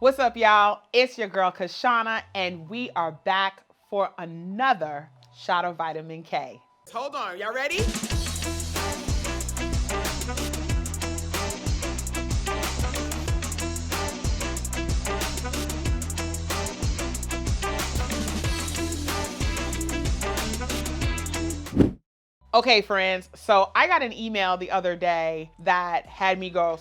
What's up, y'all? It's your girl, Kashana, and we are back for another shot of vitamin K. Hold on, y'all ready? Okay, friends, so I got an email the other day that had me go,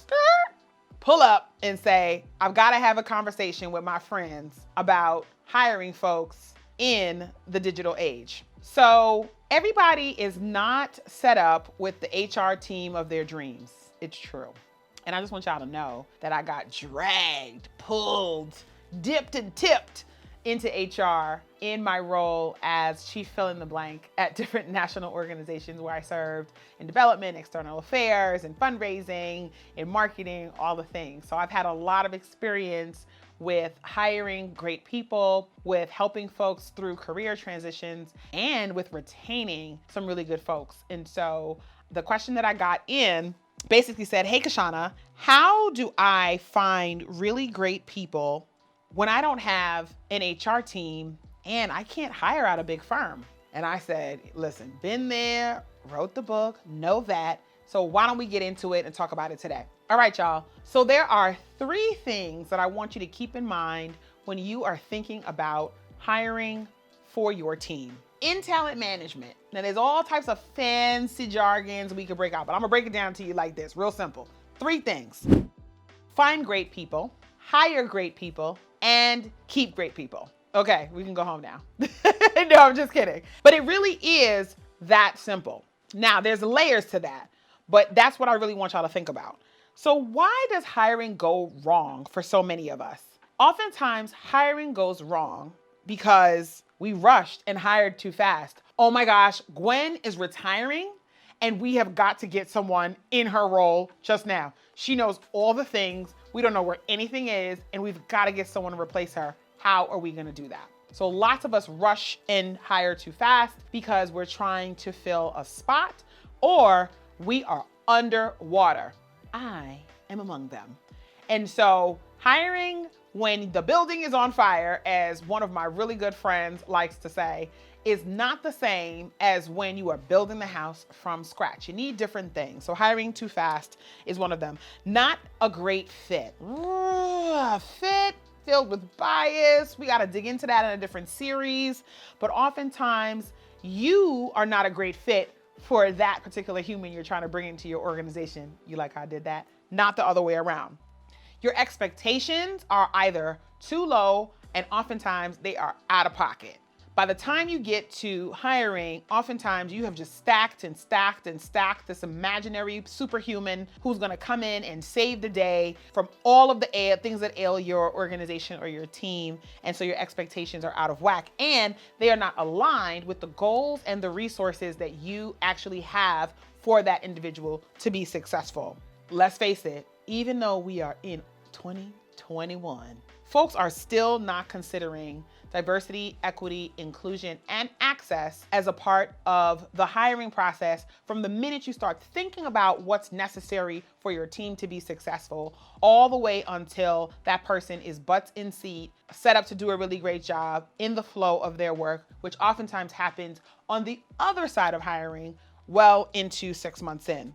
pull up and say, I've got to have a conversation with my friends about hiring folks in the digital age. So everybody is not set up with the HR team of their dreams. It's true. And I just want y'all to know that I got dragged, pulled, dipped and tipped into HR in my role as chief fill in the blank at different national organizations where I served in development, external affairs, and fundraising, in marketing, all the things. So I've had a lot of experience with hiring great people, with helping folks through career transitions, and with retaining some really good folks. And so the question that I got in basically said, hey, Kashana, how do I find really great people when I don't have an HR team and I can't hire out a big firm? And I said, listen, been there, wrote the book, know that. So why don't we get into it and talk about it today? All right, y'all. So there are 3 things that I want you to keep in mind when you are thinking about hiring for your team. In talent management, now there's all types of fancy jargons we could break out, but I'm gonna break it down to you like this, real simple. 3 things. Find great people, hire great people, and keep great people. Okay, we can go home now. No, I'm just kidding. But it really is that simple. Now, there's layers to that, but that's what I really want y'all to think about. So why does hiring go wrong for so many of us? Oftentimes, hiring goes wrong because we rushed and hired too fast. Oh my gosh, Gwen is retiring and we have got to get someone in her role just now. She knows all the things. We don't know where anything is, and we've got to get someone to replace her. How are we going to do that? So lots of us rush and hire too fast because we're trying to fill a spot or we are underwater. I am among them. And so hiring when the building is on fire, as one of my really good friends likes to say, is not the same as when you are building the house from scratch. You need different things. So hiring too fast is one of them. Not a great fit. Fit filled with bias. We got to dig into that in a different series. But oftentimes you are not a great fit for that particular human you're trying to bring into your organization. You like how I did that? Not the other way around. Your expectations are either too low and oftentimes they are out of pocket. By the time you get to hiring, oftentimes you have just stacked and stacked and stacked this imaginary superhuman who's gonna come in and save the day from all of the things that ail your organization or your team. And so your expectations are out of whack and they are not aligned with the goals and the resources that you actually have for that individual to be successful. Let's face it, even though we are in 2021, folks are still not considering diversity, equity, inclusion, and access as a part of the hiring process from the minute you start thinking about what's necessary for your team to be successful, all the way until that person is butts in seat, set up to do a really great job in the flow of their work, which oftentimes happens on the other side of hiring, well into 6 months in.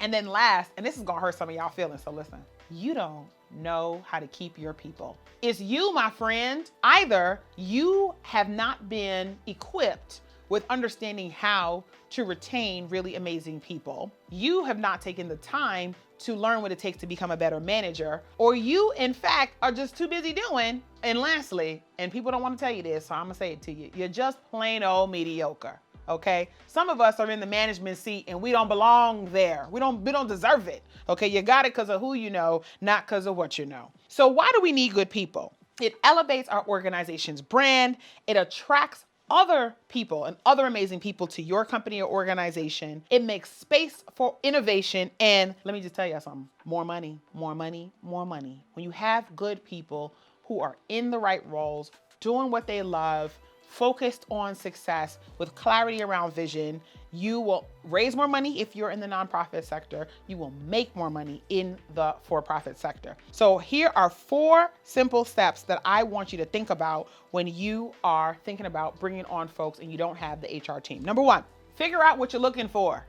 And then last, and this is gonna hurt some of y'all feelings, so listen, you don't know how to keep your people. It's you, my friend. Either you have not been equipped with understanding how to retain really amazing people, you have not taken the time to learn what it takes to become a better manager, or you, in fact, are just too busy doing. And lastly, and people don't want to tell you this, so I'm gonna say it to you, you're just plain old mediocre. Okay, some of us are in the management seat and we don't belong there. We don't deserve it. Okay, you got it because of who you know, not because of what you know. So why do we need good people? It elevates our organization's brand. It attracts other people and other amazing people to your company or organization. It makes space for innovation. And let me just tell you something, more money, more money, more money. When you have good people who are in the right roles, doing what they love, focused on success with clarity around vision, you will raise more money if you're in the nonprofit sector. You will make more money in the for-profit sector. So here are 4 simple steps that I want you to think about when you are thinking about bringing on folks and you don't have the HR team. Number 1, figure out what you're looking for.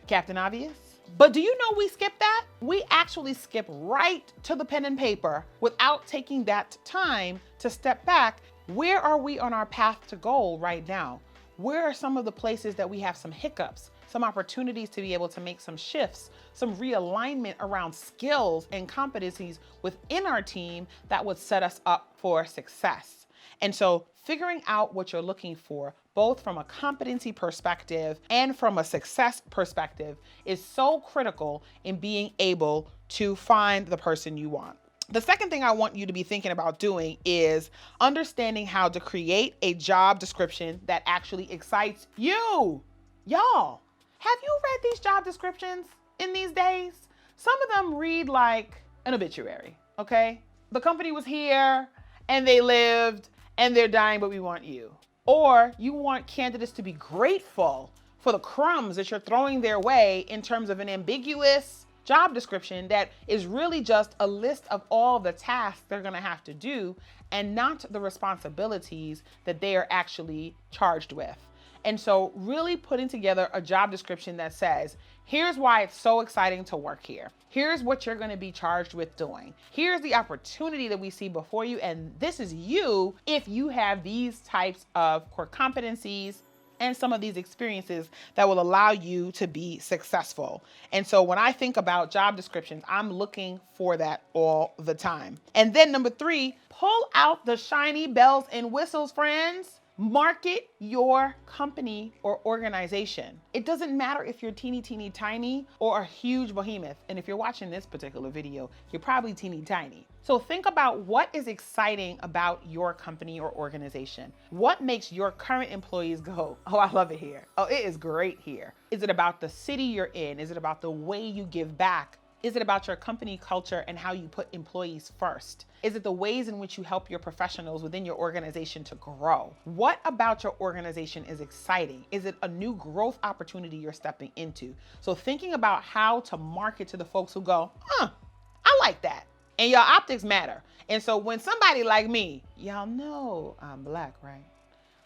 Captain Obvious. But do you know we skip that? We actually skip right to the pen and paper without taking that time to step back. Where are we on our path to goal right now? Where are some of the places that we have some hiccups, some opportunities to be able to make some shifts, some realignment around skills and competencies within our team that would set us up for success? And so figuring out what you're looking for, both from a competency perspective and from a success perspective, is so critical in being able to find the person you want. The second thing I want you to be thinking about doing is understanding how to create a job description that actually excites you. Y'all, have you read these job descriptions in these days? Some of them read like an obituary, okay? The company was here and they lived and they're dying, but we want you. Or you want candidates to be grateful for the crumbs that you're throwing their way in terms of an ambiguous job description that is really just a list of all the tasks they're gonna have to do and not the responsibilities that they are actually charged with. And so really putting together a job description that says, here's why it's so exciting to work here. Here's what you're gonna be charged with doing. Here's the opportunity that we see before you, and this is you if you have these types of core competencies and some of these experiences that will allow you to be successful. And so when I think about job descriptions, I'm looking for that all the time. And then number 3, pull out the shiny bells and whistles, friends. Market your company or organization. It doesn't matter if you're teeny tiny or a huge behemoth. And if you're watching this particular video, you're probably teeny tiny. So think about what is exciting about your company or organization. What makes your current employees go, oh, I love it here. Oh, it is great here. Is it about the city you're in? Is it about the way you give back? Is it about your company culture and how you put employees first? Is it the ways in which you help your professionals within your organization to grow? What about your organization is exciting? Is it a new growth opportunity you're stepping into? So thinking about how to market to the folks who go, I like that. And your optics matter. And so when somebody like me, y'all know I'm Black, right?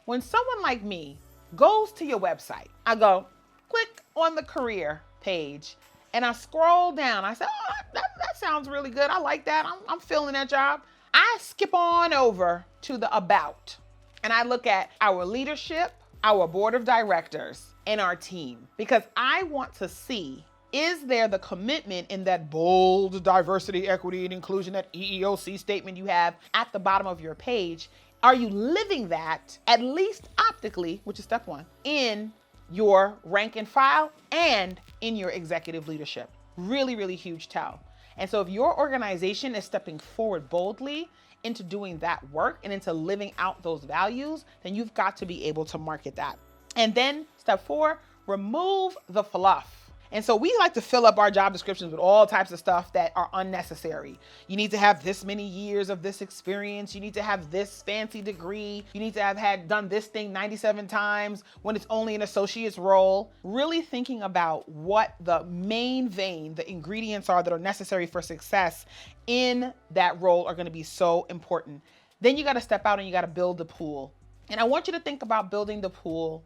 When someone like me goes to your website, I go, click on the career page, and I scroll down. I say, oh, that sounds really good. I like that. I'm feeling that job. I skip on over to the about, and I look at our leadership, our board of directors, and our team, because I want to see, is there the commitment in that bold diversity, equity, and inclusion, that EEOC statement you have at the bottom of your page? Are you living that, at least optically, which is step 1, in your rank and file and in your executive leadership? Really, really huge tell. And so if your organization is stepping forward boldly into doing that work and into living out those values, then you've got to be able to market that. And then step 4, remove the fluff. And so we like to fill up our job descriptions with all types of stuff that are unnecessary. You need to have this many years of this experience. You need to have this fancy degree. You need to have done this thing 97 times when it's only an associate's role. Really thinking about what the main vein, the ingredients are that are necessary for success in that role are going to be so important. Then you got to step out and you got to build the pool. And I want you to think about building the pool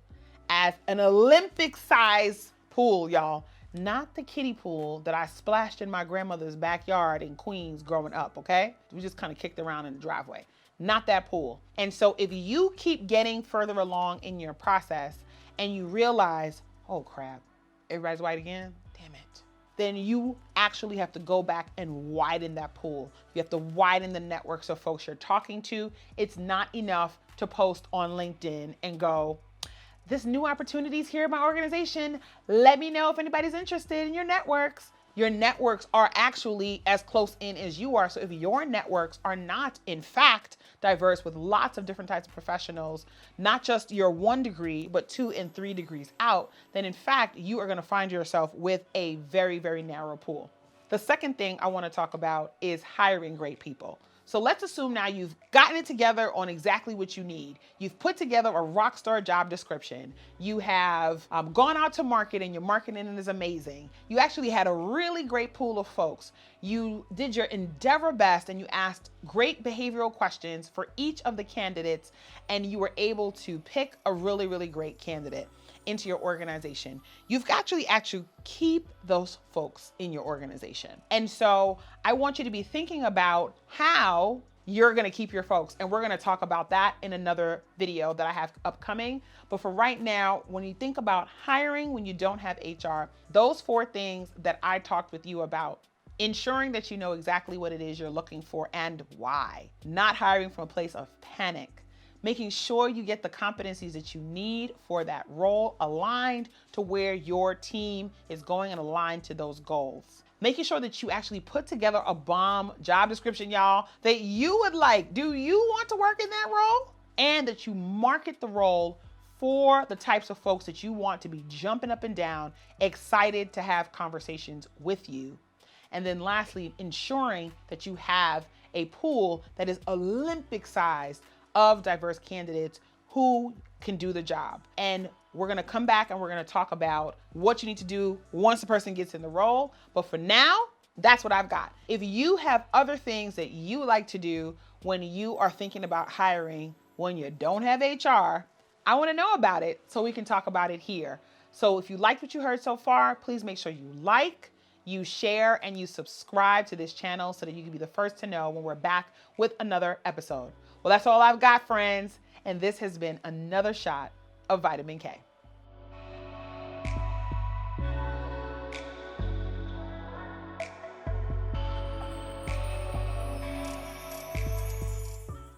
as an Olympic size pool, y'all. Not the kiddie pool that I splashed in my grandmother's backyard in Queens growing up, okay? We just kind of kicked around in the driveway. Not that pool. And so if you keep getting further along in your process and you realize, oh crap, everybody's white again? Damn it. Then you actually have to go back and widen that pool. You have to widen the networks of folks you're talking to. It's not enough to post on LinkedIn and go, this new opportunities here in my organization. Let me know if anybody's interested in your networks. Your networks are actually as close in as you are. So if your networks are not, in fact, diverse with lots of different types of professionals, not just your 1 degree, but 2 and 3 degrees out, then in fact, you are gonna find yourself with a very, very narrow pool. The second thing I wanna talk about is hiring great people. So let's assume now you've gotten it together on exactly what you need. You've put together a rock star job description. You have gone out to market and your marketing is amazing. You actually had a really great pool of folks. You did your endeavor best and you asked great behavioral questions for each of the candidates, and you were able to pick a really, really great candidate into your organization. You've actually keep those folks in your organization. And so I want you to be thinking about how you're gonna keep your folks. And we're gonna talk about that in another video that I have upcoming. But for right now, when you think about hiring when you don't have HR, those 4 things that I talked with you about, ensuring that you know exactly what it is you're looking for and why, not hiring from a place of panic, making sure you get the competencies that you need for that role aligned to where your team is going and aligned to those goals. Making sure that you actually put together a bomb job description, y'all, that you would like. Do you want to work in that role? And that you market the role for the types of folks that you want to be jumping up and down, excited to have conversations with you. And then lastly, ensuring that you have a pool that is Olympic sized of diverse candidates who can do the job. And we're gonna come back and we're gonna talk about what you need to do once the person gets in the role. But for now, that's what I've got. If you have other things that you like to do when you are thinking about hiring when you don't have HR, I wanna know about it so we can talk about it here. So if you liked what you heard so far, please make sure you like, you share, and you subscribe to this channel so that you can be the first to know when we're back with another episode. Well, that's all I've got, friends. And this has been another shot of Vitamin K.